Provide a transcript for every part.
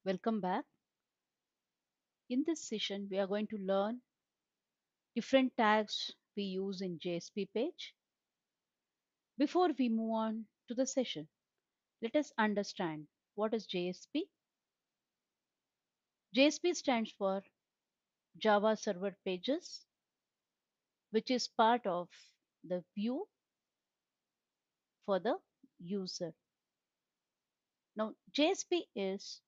Welcome back. In this session, we are going to learn different tags we use in JSP page. Before we move on to the session, let us understand what is JSP. JSP stands for Java Server Pages, which is part of the view for the user. Now, JSP is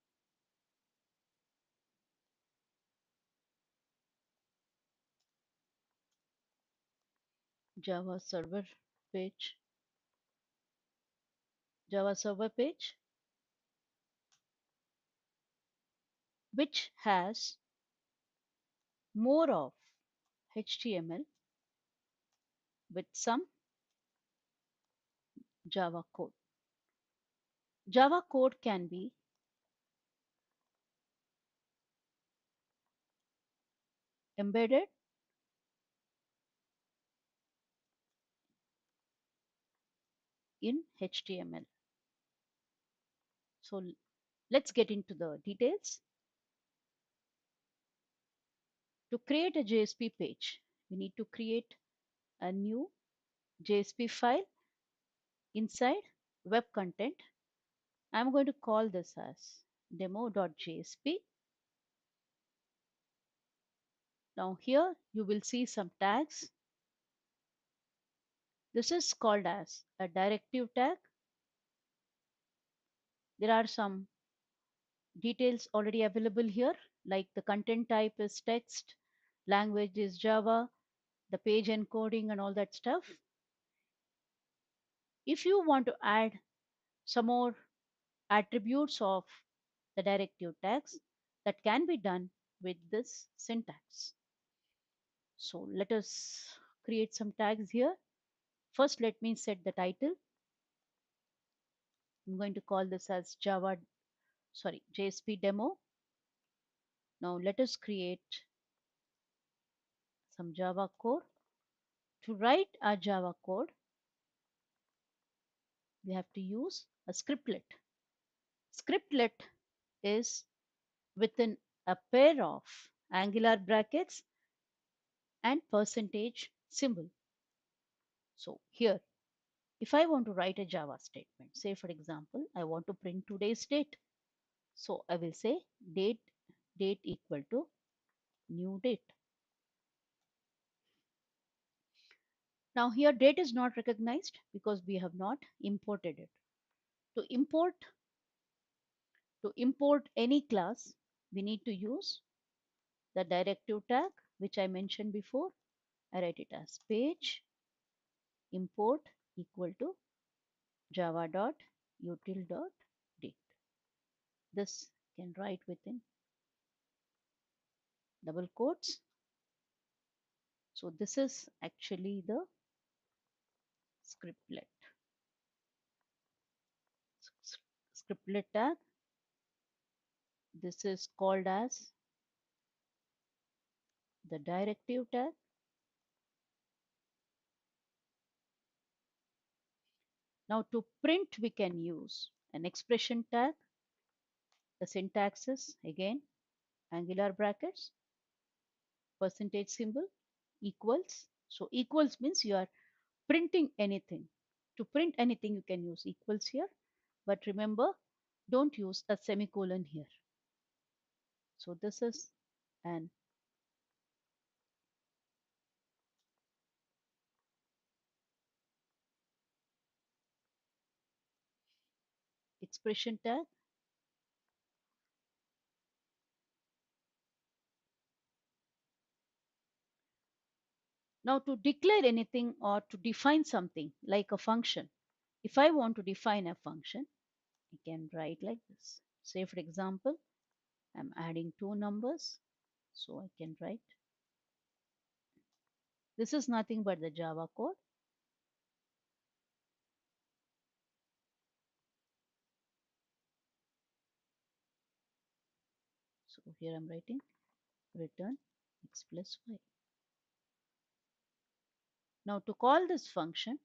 Java Server Page, Java Server Page, which has more of HTML with some Java code. Java code can be embedded in HTML. So let's get into the details. To create a JSP page, we need to create a new JSP file inside web content. I'm going to call this as demo.jsp. Now here you will see some tags. This is called as a directive tag. There are some details already available here, like the content type is text, language is Java, the page encoding and all that stuff. If you want to add some more attributes of the directive tags, that can be done with this syntax. So let us create some tags here. First, let me set the title. I'm going to call this as JSP demo. Now let us create some Java code. To write our Java code, we have to use a scriptlet. Scriptlet is within a pair of angular brackets and percentage symbol. So here, if I want to write a Java statement, say for example, I want to print today's date. So I will say date equal to new date. Now here date is not recognized because we have not imported it. To import any class, we need to use the directive tag which I mentioned before. I write it as page import equal to java.util.date. This can write within double quotes. So this is actually the scriptlet. Scriptlet tag. This is called as the directive tag. Now to print we can use an expression tag. The syntax is again angular brackets, percentage symbol, equals. So equals means you are printing anything. To print anything you can use equals here. But remember, don't use a semicolon here. So this is an expression tag. Now to declare anything or to define something like a function, if I want to define a function, I can write like this. Say for example, I'm adding two numbers. So I can write, this is nothing but the Java code. So here I'm writing return x plus y. Now to call this function,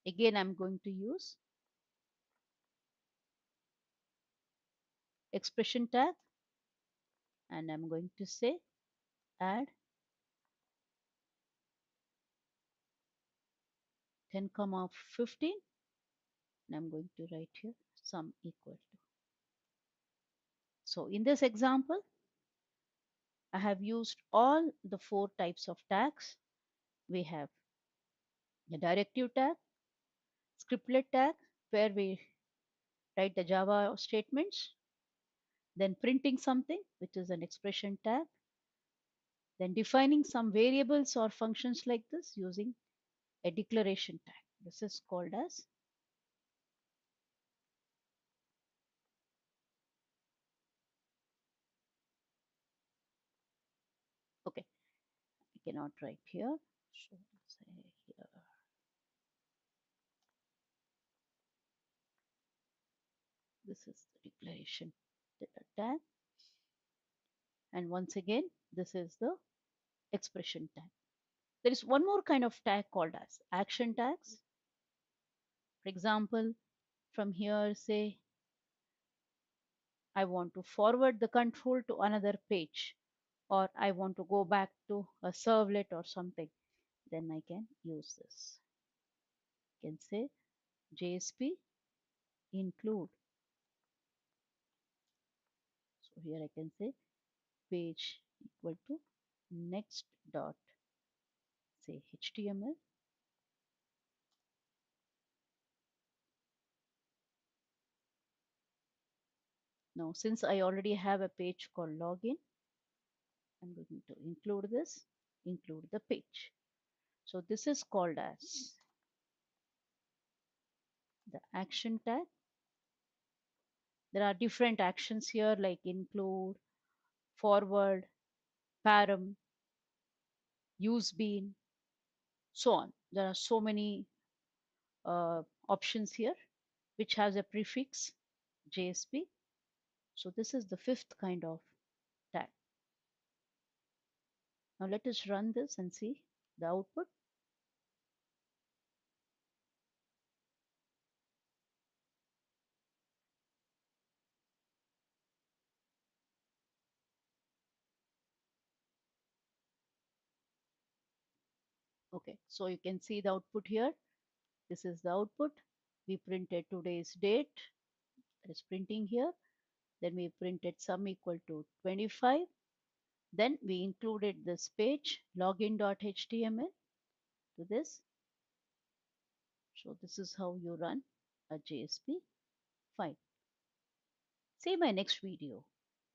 again I'm going to use expression tag, and I'm going to say add 10 comma 15, and I'm going to write here sum equal to. So in this example, I have used all the four types of tags. We have the directive tag, scriptlet tag, where we write the Java statements, then printing something, which is an expression tag, then defining some variables or functions like this using a declaration tag. This is called as, okay, I cannot write here. So say here, this is the declaration tag. And once again, this is the expression tag. There is one more kind of tag called as action tags. For example, from here, say, I want to forward the control to another page, or I want to go back to a servlet or something, then I can use this. I can say JSP include. So here I can say page equal to next dot say HTML. Now since I already have a page called login, I'm going to include this, include the page. So this is called as the action tag. There are different actions here like include, forward, param, use bean, so on. There are so many options here which has a prefix JSP. So this is the fifth kind of tag. Now let us run this and see the output. Okay, so you can see the output here. This is the output. We printed today's date, that is printing here. Then we printed sum equal to 25. Then we included this page login.html to this. So this is how you run a JSP file. See my next video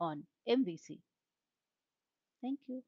on MVC. Thank you.